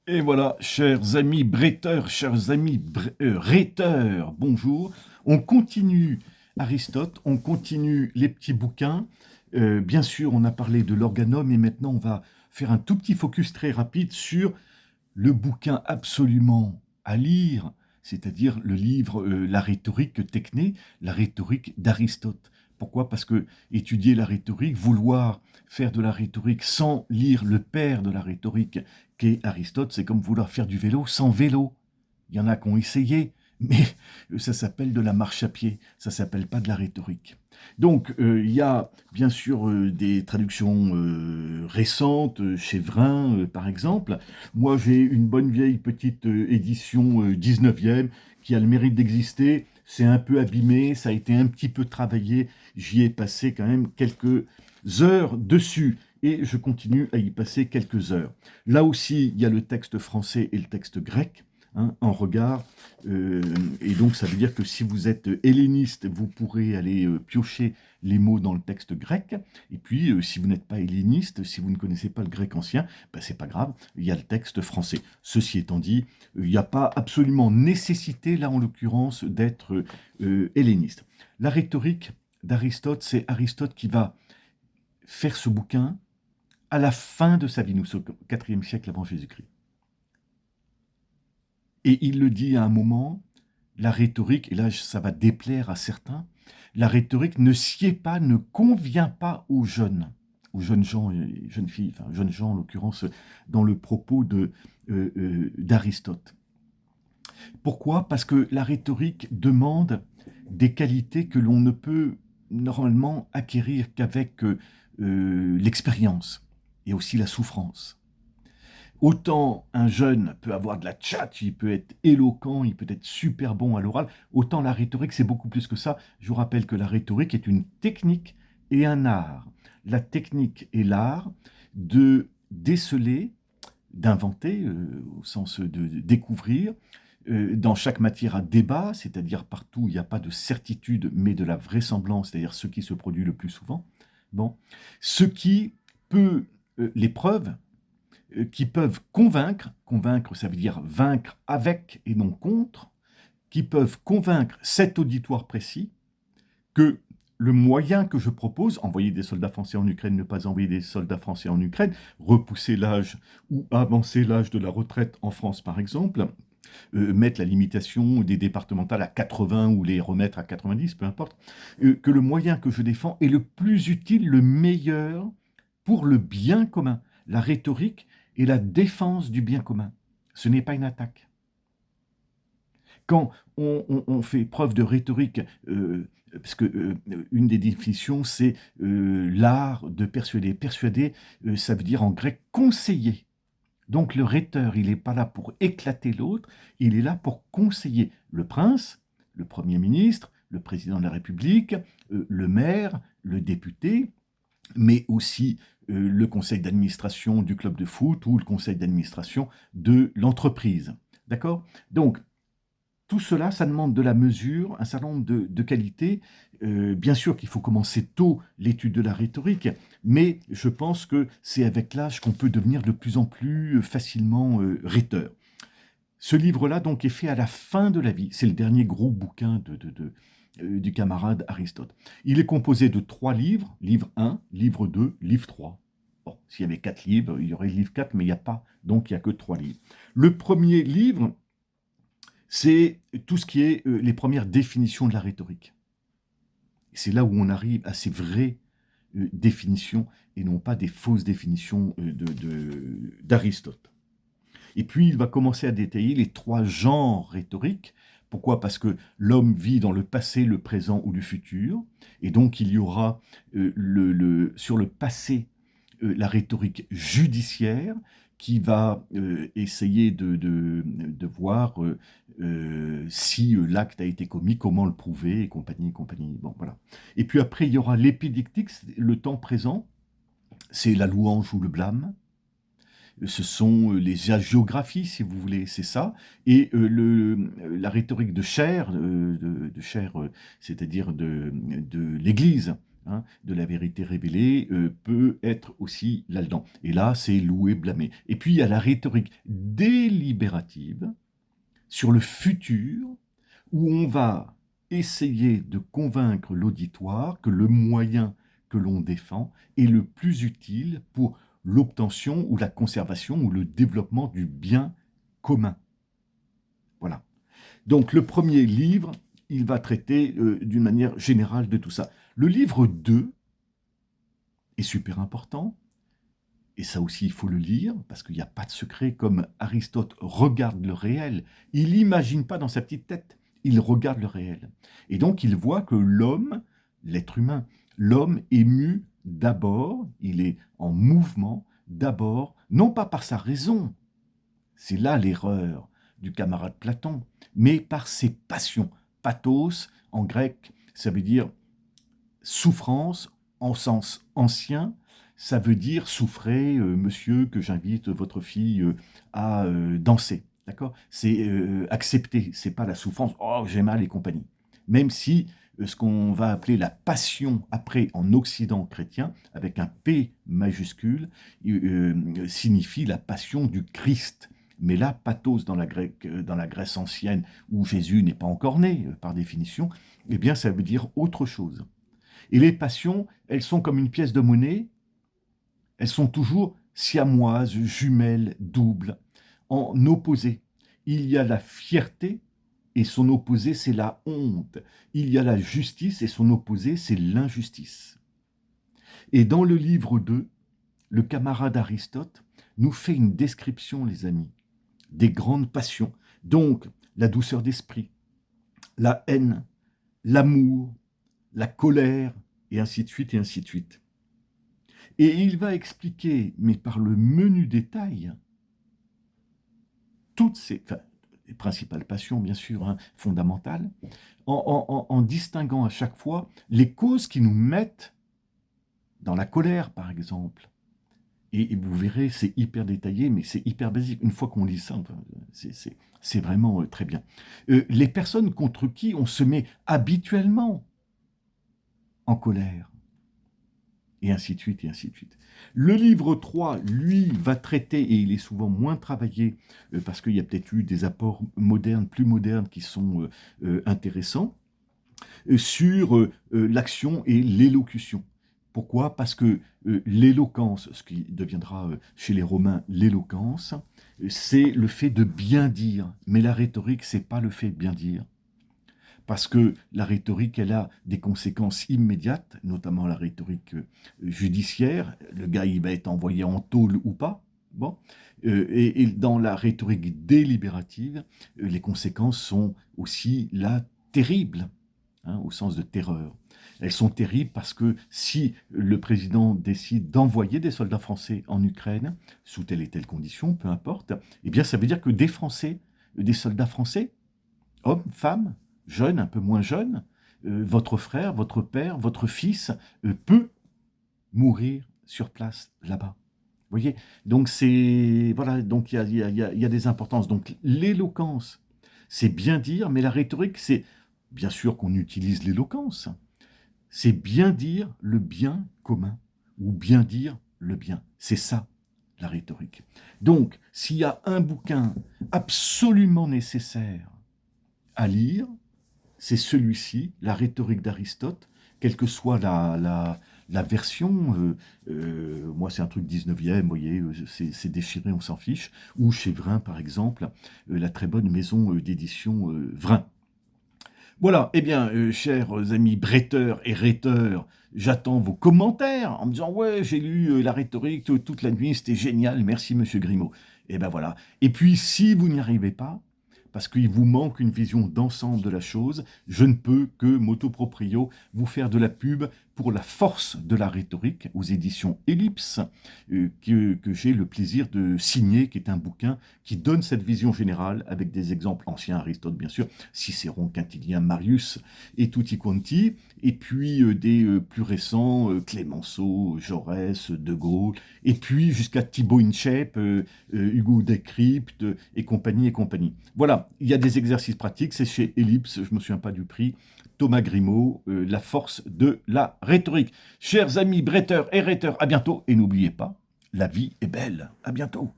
Et voilà, chers amis bretteurs, chers amis rhéteurs, bonjour. On continue Aristote, on continue les petits bouquins. Bien sûr, on a parlé de l'organome et maintenant on va faire un tout petit focus très rapide sur le bouquin absolument à lire, c'est-à-dire le livre La rhétorique technée, la rhétorique d'Aristote. Pourquoi? Parce que étudier la rhétorique, vouloir faire de la rhétorique sans lire le père de la rhétorique qu'est Aristote, c'est comme vouloir faire du vélo sans vélo. Il y en a qui ont essayé, mais ça s'appelle de la marche à pied, ça s'appelle pas de la rhétorique. Donc, il y a bien sûr des traductions récentes, chez Vrin par exemple. Moi, j'ai une bonne vieille petite édition 19e qui a le mérite d'exister. C'est un peu abîmé, ça a été un petit peu travaillé. J'y ai passé quand même quelques heures dessus et je continue à y passer quelques heures. Là aussi, il y a le texte français et le texte grec, hein, en regard. Et donc, ça veut dire que si vous êtes helléniste, vous pourrez aller piocher les mots dans le texte grec. Et puis, si vous n'êtes pas helléniste, si vous ne connaissez pas le grec ancien, ben, c'est pas grave, il y a le texte français. Ceci étant dit, il n'y a pas absolument nécessité, là en l'occurrence, d'être helléniste. La rhétorique d'Aristote, c'est Aristote qui va faire ce bouquin à la fin de sa vie. Nous sommes au IVe siècle avant Jésus-Christ. Et il le dit à un moment, la rhétorique, et là ça va déplaire à certains, la rhétorique ne sied pas, ne convient pas aux jeunes gens et jeunes filles, enfin jeunes gens en l'occurrence, dans le propos d'Aristote. Pourquoi? Parce que la rhétorique demande des qualités que l'on ne peut normalement acquérir qu'avec l'expérience et aussi la souffrance. Autant un jeune peut avoir de la tchatche, il peut être éloquent, il peut être super bon à l'oral, autant la rhétorique, c'est beaucoup plus que ça. Je vous rappelle que la rhétorique est une technique et un art. La technique est l'art de déceler, d'inventer, au sens de découvrir, dans chaque matière à débat, c'est-à-dire partout où il n'y a pas de certitude, mais de la vraisemblance, c'est-à-dire ce qui se produit le plus souvent. Bon, ce qui peut, les preuves, qui peuvent convaincre, convaincre ça veut dire vaincre avec et non contre, qui peuvent convaincre cet auditoire précis que le moyen que je propose, envoyer des soldats français en Ukraine, ne pas envoyer des soldats français en Ukraine, repousser l'âge ou avancer l'âge de la retraite en France par exemple, mettre la limitation des départementales à 80 ou les remettre à 90, peu importe, que le moyen que je défends est le plus utile, le meilleur pour le bien commun. La rhétorique est la défense du bien commun. Ce n'est pas une attaque. Quand on fait preuve de rhétorique, parce que une des définitions, c'est l'art de persuader. Persuader, ça veut dire en grec conseiller. Donc le rhéteur, il n'est pas là pour éclater l'autre, il est là pour conseiller le prince, le Premier ministre, le président de la République, le maire, le député, mais aussi le conseil d'administration du club de foot ou le conseil d'administration de l'entreprise. D'accord? Donc, tout cela, ça demande de la mesure, un certain nombre de qualités. Bien sûr qu'il faut commencer tôt l'étude de la rhétorique, mais je pense que c'est avec l'âge qu'on peut devenir de plus en plus facilement rhéteur. Ce livre-là, donc, est fait à la fin de la vie. C'est le dernier gros bouquin du camarade Aristote. Il est composé de 3 livres, livre 1, livre 2, livre 3. Bon, s'il y avait 4 livres, il y aurait le livre 4, mais il n'y a pas, donc il n'y a que 3 livres. Le premier livre, c'est tout ce qui est les premières définitions de la rhétorique. C'est là où on arrive à ces vraies définitions et non pas des fausses définitions d'Aristote. Et puis il va commencer à détailler les 3 genres rhétoriques. Pourquoi? Parce que l'homme vit dans le passé, le présent ou le futur, et donc il y aura sur le passé la rhétorique judiciaire qui va essayer de voir si l'acte a été commis, comment le prouver, et compagnie, et compagnie. Bon, voilà. Et puis après, il y aura l'épidictique, le temps présent, c'est la louange ou le blâme. Ce sont les hagiographies, si vous voulez, c'est ça. Et la rhétorique de chair, c'est-à-dire de l'Église, hein, de la vérité révélée peut être aussi là-dedans. Et là, c'est louer, blâmer. Et puis, il y a la rhétorique délibérative sur le futur, où on va essayer de convaincre l'auditoire que le moyen que l'on défend est le plus utile pour l'obtention ou la conservation ou le développement du bien commun. Voilà. Donc le premier livre, il va traiter d'une manière générale de tout ça. Le livre 2 est super important, et ça aussi il faut le lire, parce qu'il n'y a pas de secret, comme Aristote regarde le réel, il n'imagine pas dans sa petite tête, il regarde le réel. Et donc il voit que l'homme, l'être humain, l'homme est mu d'abord, il est en mouvement d'abord, non pas par sa raison, c'est là l'erreur du camarade Platon, mais par ses passions. Pathos, en grec, ça veut dire souffrance, en sens ancien, ça veut dire souffrez, monsieur, que j'invite votre fille à danser. D'accord? C'est accepter, c'est pas la souffrance, oh j'ai mal et compagnie. Même si ce qu'on va appeler la passion après en Occident chrétien, avec un P majuscule, signifie la passion du Christ. Mais là, pathos dans la Grèce ancienne, où Jésus n'est pas encore né, par définition, eh bien ça veut dire autre chose. Et les passions, elles sont comme une pièce de monnaie, elles sont toujours siamoises, jumelles, doubles, en opposé. Il y a la fierté et son opposé, c'est la honte. Il y a la justice et son opposé, c'est l'injustice. Et dans le livre 2, le camarade Aristote nous fait une description, les amis, des grandes passions. Donc, la douceur d'esprit, la haine, l'amour, la colère, et ainsi de suite, et ainsi de suite. Et il va expliquer, mais par le menu détail, toutes ces, enfin, les principales passions, bien sûr, hein, fondamentales, en distinguant à chaque fois les causes qui nous mettent dans la colère, par exemple. Et vous verrez, c'est hyper détaillé, mais c'est hyper basique. Une fois qu'on lit ça, enfin, c'est vraiment très bien. Les personnes contre qui on se met habituellement en colère, et ainsi de suite, et ainsi de suite. Le livre 3, lui, va traiter, et il est souvent moins travaillé, parce qu'il y a peut-être eu des apports modernes, plus modernes, qui sont intéressants, sur l'action et l'élocution. Pourquoi? Parce que l'éloquence, ce qui deviendra chez les Romains l'éloquence, c'est le fait de bien dire. Mais la rhétorique, c'est pas le fait de bien dire. Parce que la rhétorique, elle a des conséquences immédiates, notamment la rhétorique judiciaire. Le gars, il va être envoyé en tôle ou pas. Bon. Et dans la rhétorique délibérative, les conséquences sont aussi là terribles, hein, au sens de terreur. Elles sont terribles parce que si le président décide d'envoyer des soldats français en Ukraine, sous telle et telle condition, peu importe, eh bien ça veut dire que des Français, des soldats français, hommes, femmes, jeunes, un peu moins jeunes, votre frère, votre père, votre fils peut mourir sur place là-bas. Vous voyez? Donc c'est voilà, donc il y a des importances. Donc l'éloquence, c'est bien dire, mais la rhétorique, c'est bien sûr qu'on utilise l'éloquence. C'est bien dire le bien commun ou bien dire le bien. C'est ça la rhétorique. Donc s'il y a un bouquin absolument nécessaire à lire, c'est celui-ci, la rhétorique d'Aristote, quelle que soit la version, moi c'est un truc 19e, vous voyez, c'est déchiré, on s'en fiche, ou chez Vrin par exemple, la très bonne maison d'édition Vrin. Voilà, eh bien, chers amis bretteurs et rhéteurs, j'attends vos commentaires en me disant « Ouais, j'ai lu la rhétorique toute la nuit, c'était génial, merci Monsieur Grimaud. » Et ben voilà. Et puis, si vous n'y arrivez pas, parce qu'il vous manque une vision d'ensemble de la chose, je ne peux que, motu proprio, vous faire de la pub pour La force de la rhétorique aux éditions Ellipse, que j'ai le plaisir de signer, qui est un bouquin qui donne cette vision générale avec des exemples anciens, Aristote bien sûr, Cicéron, Quintilien, Marius et tutti quanti, et puis des plus récents, Clémenceau, Jaurès, De Gaulle, et puis jusqu'à Thibaut Inchep, Hugo Décrypte et compagnie et compagnie. Voilà, il y a des exercices pratiques, c'est chez Ellipse, je ne me souviens pas du prix, Thomas Grimaud, La force de la rhétorique. rhétorique. Chers amis bretteurs et rhéteurs, à bientôt. Et n'oubliez pas, la vie est belle. À bientôt.